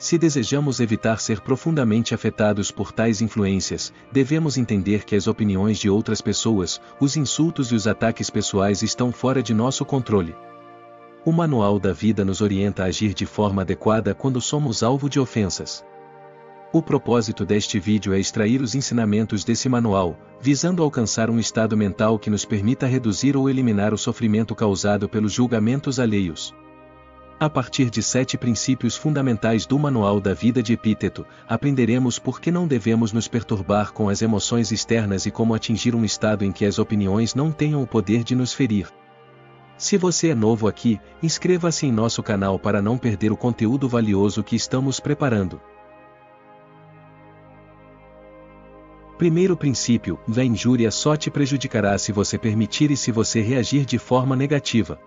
Se desejamos evitar ser profundamente afetados por tais influências, devemos entender que as opiniões de outras pessoas, os insultos e os ataques pessoais estão fora de nosso controle. O Manual da Vida nos orienta a agir de forma adequada quando somos alvo de ofensas. O propósito deste vídeo é extrair os ensinamentos desse manual, visando alcançar um estado mental que nos permita reduzir ou eliminar o sofrimento causado pelos julgamentos alheios. A partir de 7 princípios fundamentais do Manual da Vida de Epíteto, aprenderemos por que não devemos nos perturbar com as emoções externas e como atingir um estado em que as opiniões não tenham o poder de nos ferir. Se você é novo aqui, inscreva-se em nosso canal para não perder o conteúdo valioso que estamos preparando. Primeiro princípio: a injúria só te prejudicará se você permitir e se você reagir de forma negativa.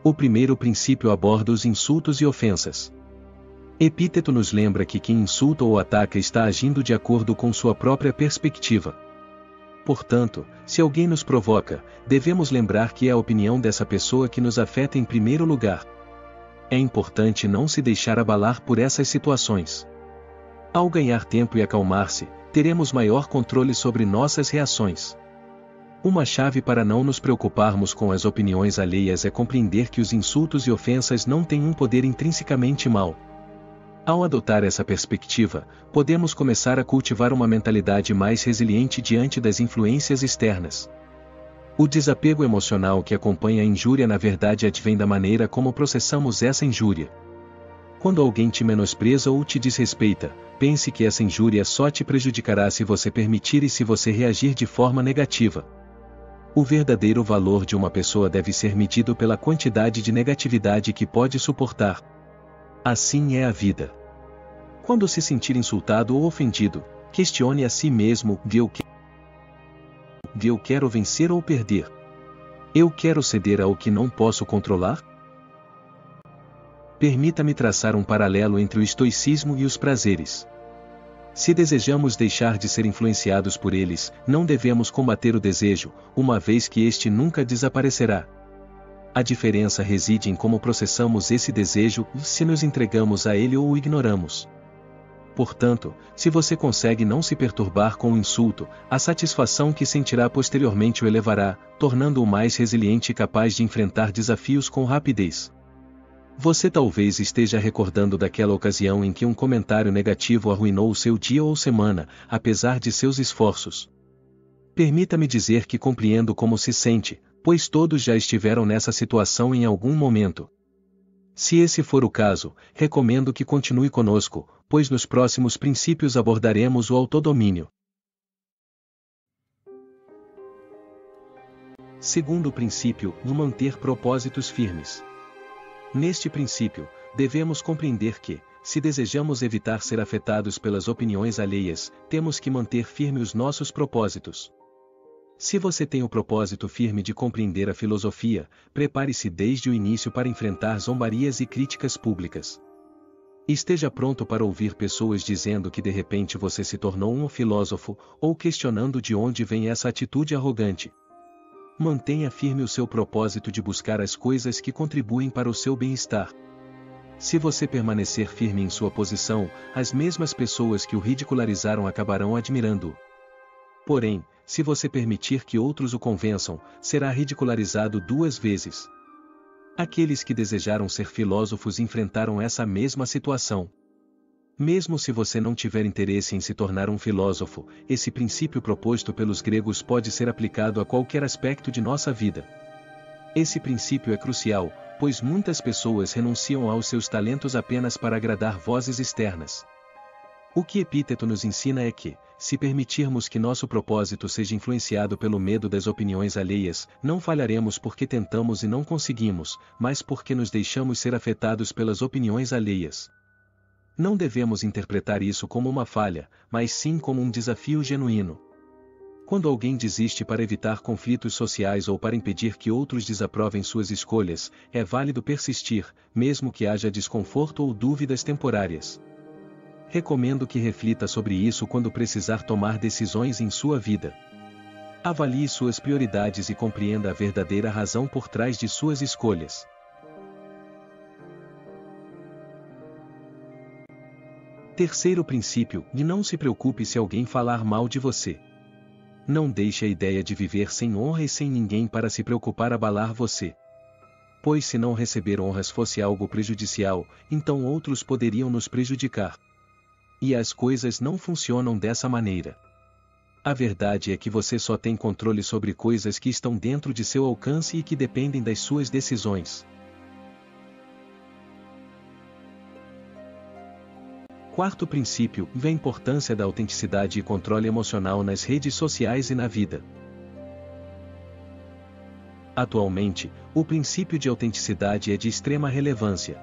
O primeiro princípio aborda os insultos e ofensas. Epíteto nos lembra que quem insulta ou ataca está agindo de acordo com sua própria perspectiva. Portanto, se alguém nos provoca, devemos lembrar que é a opinião dessa pessoa que nos afeta em primeiro lugar. É importante não se deixar abalar por essas situações. Ao ganhar tempo e acalmar-se, teremos maior controle sobre nossas reações. Uma chave para não nos preocuparmos com as opiniões alheias é compreender que os insultos e ofensas não têm um poder intrinsecamente mau. Ao adotar essa perspectiva, podemos começar a cultivar uma mentalidade mais resiliente diante das influências externas. O desapego emocional que acompanha a injúria na verdade advém da maneira como processamos essa injúria. Quando alguém te menospreza ou te desrespeita, pense que essa injúria só te prejudicará se você permitir e se você reagir de forma negativa. O verdadeiro valor de uma pessoa deve ser medido pela quantidade de negatividade que pode suportar. Assim é a vida. Quando se sentir insultado ou ofendido, questione a si mesmo: eu quero vencer ou perder? Eu quero ceder ao que não posso controlar? Permita-me traçar um paralelo entre o estoicismo e os prazeres. Se desejamos deixar de ser influenciados por eles, não devemos combater o desejo, uma vez que este nunca desaparecerá. A diferença reside em como processamos esse desejo e se nos entregamos a ele ou o ignoramos. Portanto, se você consegue não se perturbar com o insulto, a satisfação que sentirá posteriormente o elevará, tornando-o mais resiliente e capaz de enfrentar desafios com rapidez. Você talvez esteja recordando daquela ocasião em que um comentário negativo arruinou o seu dia ou semana, apesar de seus esforços. Permita-me dizer que compreendo como se sente, pois todos já estiveram nessa situação em algum momento. Se esse for o caso, recomendo que continue conosco, pois nos próximos princípios abordaremos o autodomínio. Segundo princípio: manter propósitos firmes. Neste princípio, devemos compreender que, se desejamos evitar ser afetados pelas opiniões alheias, temos que manter firme os nossos propósitos. Se você tem o propósito firme de compreender a filosofia, prepare-se desde o início para enfrentar zombarias e críticas públicas. Esteja pronto para ouvir pessoas dizendo que de repente você se tornou um filósofo, ou questionando de onde vem essa atitude arrogante. Mantenha firme o seu propósito de buscar as coisas que contribuem para o seu bem-estar. Se você permanecer firme em sua posição, as mesmas pessoas que o ridicularizaram acabarão admirando-o. Porém, se você permitir que outros o convençam, será ridicularizado 2 vezes. Aqueles que desejaram ser filósofos enfrentaram essa mesma situação. Mesmo se você não tiver interesse em se tornar um filósofo, esse princípio proposto pelos gregos pode ser aplicado a qualquer aspecto de nossa vida. Esse princípio é crucial, pois muitas pessoas renunciam aos seus talentos apenas para agradar vozes externas. O que Epíteto nos ensina é que, se permitirmos que nosso propósito seja influenciado pelo medo das opiniões alheias, não falharemos porque tentamos e não conseguimos, mas porque nos deixamos ser afetados pelas opiniões alheias. Não devemos interpretar isso como uma falha, mas sim como um desafio genuíno. Quando alguém desiste para evitar conflitos sociais ou para impedir que outros desaprovem suas escolhas, é válido persistir, mesmo que haja desconforto ou dúvidas temporárias. Recomendo que reflita sobre isso quando precisar tomar decisões em sua vida. Avalie suas prioridades e compreenda a verdadeira razão por trás de suas escolhas. Terceiro princípio, e não se preocupe se alguém falar mal de você. Não deixe a ideia de viver sem honra e sem ninguém para se preocupar abalar você. Pois se não receber honras fosse algo prejudicial, então outros poderiam nos prejudicar. E as coisas não funcionam dessa maneira. A verdade é que você só tem controle sobre coisas que estão dentro de seu alcance e que dependem das suas decisões. Quarto princípio, a importância da autenticidade e controle emocional nas redes sociais e na vida. Atualmente, o princípio de autenticidade é de extrema relevância.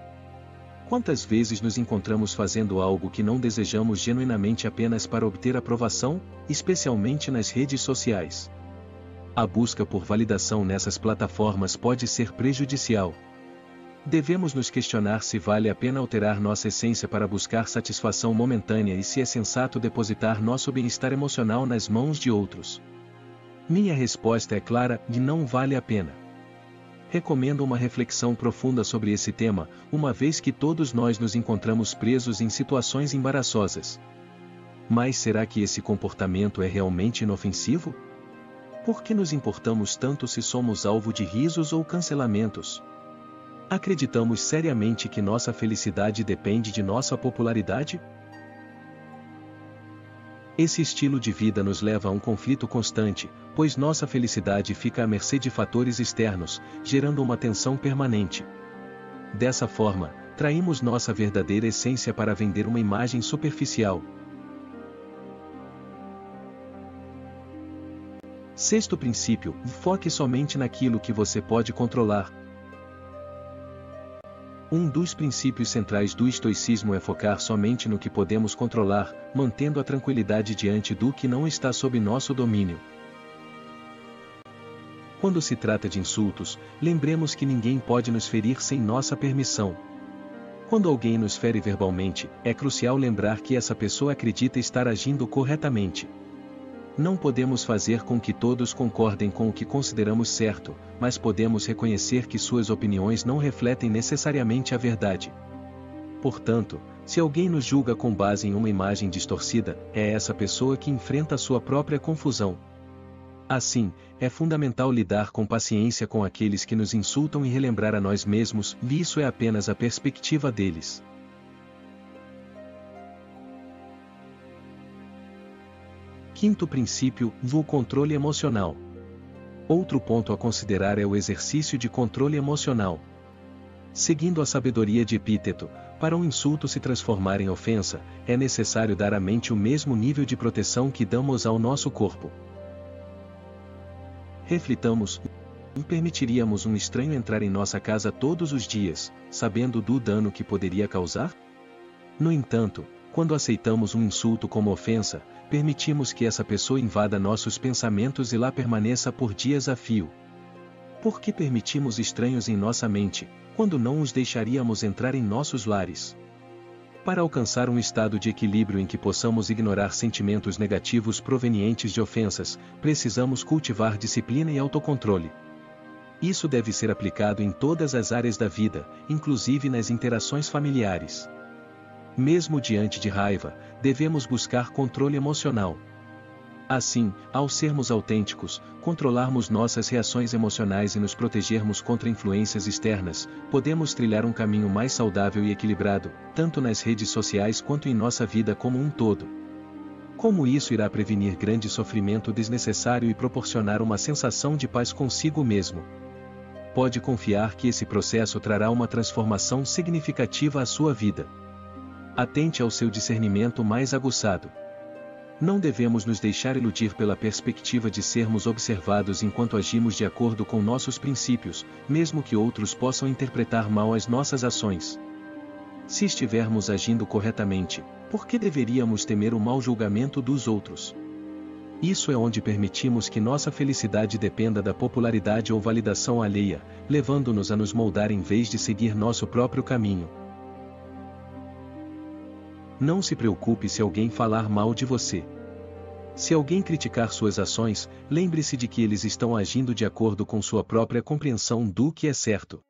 Quantas vezes nos encontramos fazendo algo que não desejamos genuinamente apenas para obter aprovação, especialmente nas redes sociais? A busca por validação nessas plataformas pode ser prejudicial. Devemos nos questionar se vale a pena alterar nossa essência para buscar satisfação momentânea e se é sensato depositar nosso bem-estar emocional nas mãos de outros. Minha resposta é clara e não vale a pena. Recomendo uma reflexão profunda sobre esse tema, uma vez que todos nós nos encontramos presos em situações embaraçosas. Mas será que esse comportamento é realmente inofensivo? Por que nos importamos tanto se somos alvo de risos ou cancelamentos? Acreditamos seriamente que nossa felicidade depende de nossa popularidade? Esse estilo de vida nos leva a um conflito constante, pois nossa felicidade fica à mercê de fatores externos, gerando uma tensão permanente. Dessa forma, traímos nossa verdadeira essência para vender uma imagem superficial. Sexto princípio, foque somente naquilo que você pode controlar. Um dos princípios centrais do estoicismo é focar somente no que podemos controlar, mantendo a tranquilidade diante do que não está sob nosso domínio. Quando se trata de insultos, lembremos que ninguém pode nos ferir sem nossa permissão. Quando alguém nos fere verbalmente, é crucial lembrar que essa pessoa acredita estar agindo corretamente. Não podemos fazer com que todos concordem com o que consideramos certo, mas podemos reconhecer que suas opiniões não refletem necessariamente a verdade. Portanto, se alguém nos julga com base em uma imagem distorcida, é essa pessoa que enfrenta sua própria confusão. Assim, é fundamental lidar com paciência com aqueles que nos insultam e relembrar a nós mesmos, que isso é apenas a perspectiva deles. Quinto princípio, o controle emocional. Outro ponto a considerar é o exercício de controle emocional. Seguindo a sabedoria de Epíteto, para um insulto se transformar em ofensa, é necessário dar à mente o mesmo nível de proteção que damos ao nosso corpo. Reflitamos: permitiríamos um estranho entrar em nossa casa todos os dias, sabendo do dano que poderia causar? No entanto, quando aceitamos um insulto como ofensa, permitimos que essa pessoa invada nossos pensamentos e lá permaneça por dias a fio. Por que permitimos estranhos em nossa mente, quando não os deixaríamos entrar em nossos lares? Para alcançar um estado de equilíbrio em que possamos ignorar sentimentos negativos provenientes de ofensas, precisamos cultivar disciplina e autocontrole. Isso deve ser aplicado em todas as áreas da vida, inclusive nas interações familiares. Mesmo diante de raiva, devemos buscar controle emocional. Assim, ao sermos autênticos, controlarmos nossas reações emocionais e nos protegermos contra influências externas, podemos trilhar um caminho mais saudável e equilibrado, tanto nas redes sociais quanto em nossa vida como um todo. Como isso irá prevenir grande sofrimento desnecessário e proporcionar uma sensação de paz consigo mesmo? Pode confiar que esse processo trará uma transformação significativa à sua vida. Atente ao seu discernimento mais aguçado. Não devemos nos deixar iludir pela perspectiva de sermos observados enquanto agimos de acordo com nossos princípios, mesmo que outros possam interpretar mal as nossas ações. Se estivermos agindo corretamente, por que deveríamos temer o mau julgamento dos outros? Isso é onde permitimos que nossa felicidade dependa da popularidade ou validação alheia, levando-nos a nos moldar em vez de seguir nosso próprio caminho. Não se preocupe se alguém falar mal de você. Se alguém criticar suas ações, lembre-se de que eles estão agindo de acordo com sua própria compreensão do que é certo.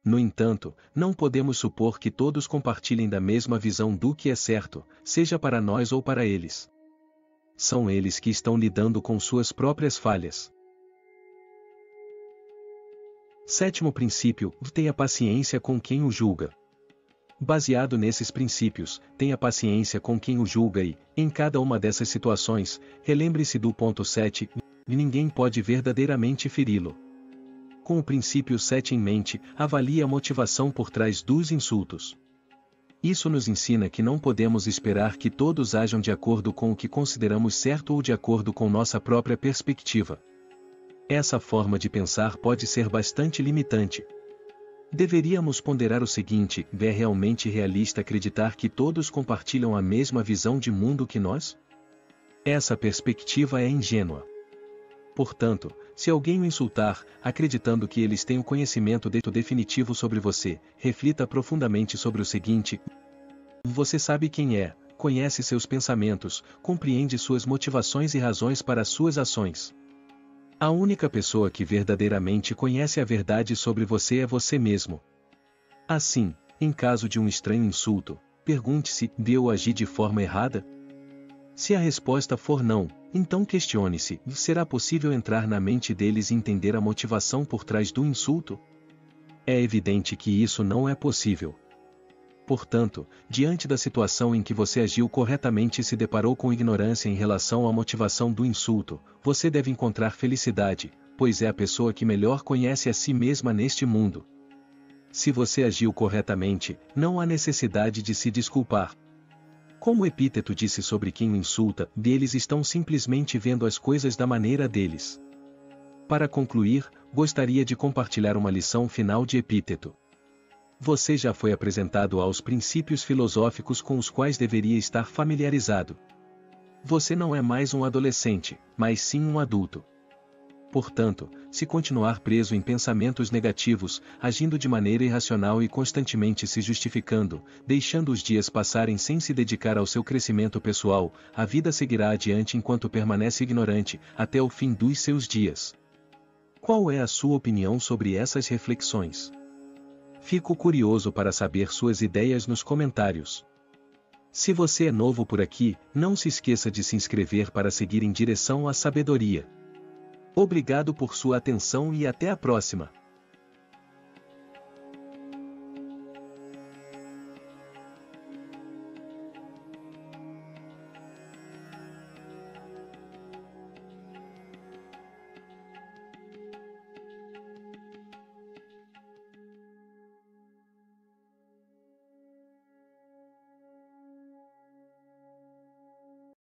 No entanto, não podemos supor que todos compartilhem da mesma visão do que é certo, seja para nós ou para eles. São eles que estão lidando com suas próprias falhas. Sétimo princípio: tenha paciência com quem o julga. Baseado nesses princípios, tenha paciência com quem o julga e, em cada uma dessas situações, relembre-se do ponto 7, ninguém pode verdadeiramente feri-lo. Com o princípio 7 em mente, avalie a motivação por trás dos insultos. Isso nos ensina que não podemos esperar que todos ajam de acordo com o que consideramos certo ou de acordo com nossa própria perspectiva. Essa forma de pensar pode ser bastante limitante. Deveríamos ponderar o seguinte: é realmente realista acreditar que todos compartilham a mesma visão de mundo que nós? Essa perspectiva é ingênua. Portanto, se alguém o insultar, acreditando que eles têm o conhecimento definitivo sobre você, reflita profundamente sobre o seguinte: você sabe quem é, conhece seus pensamentos, compreende suas motivações e razões para suas ações. A única pessoa que verdadeiramente conhece a verdade sobre você é você mesmo. Assim, em caso de um estranho insulto, pergunte-se: eu agi de forma errada? Se a resposta for não, então questione-se: será possível entrar na mente deles e entender a motivação por trás do insulto? É evidente que isso não é possível. Portanto, diante da situação em que você agiu corretamente e se deparou com ignorância em relação à motivação do insulto, você deve encontrar felicidade, pois é a pessoa que melhor conhece a si mesma neste mundo. Se você agiu corretamente, não há necessidade de se desculpar. Como Epíteto disse sobre quem o insulta, eles estão simplesmente vendo as coisas da maneira deles. Para concluir, gostaria de compartilhar uma lição final de Epíteto. Você já foi apresentado aos princípios filosóficos com os quais deveria estar familiarizado. Você não é mais um adolescente, mas sim um adulto. Portanto, se continuar preso em pensamentos negativos, agindo de maneira irracional e constantemente se justificando, deixando os dias passarem sem se dedicar ao seu crescimento pessoal, a vida seguirá adiante enquanto permanece ignorante, até o fim dos seus dias. Qual é a sua opinião sobre essas reflexões? Fico curioso para saber suas ideias nos comentários. Se você é novo por aqui, não se esqueça de se inscrever para seguir em direção à sabedoria. Obrigado por sua atenção e até a próxima.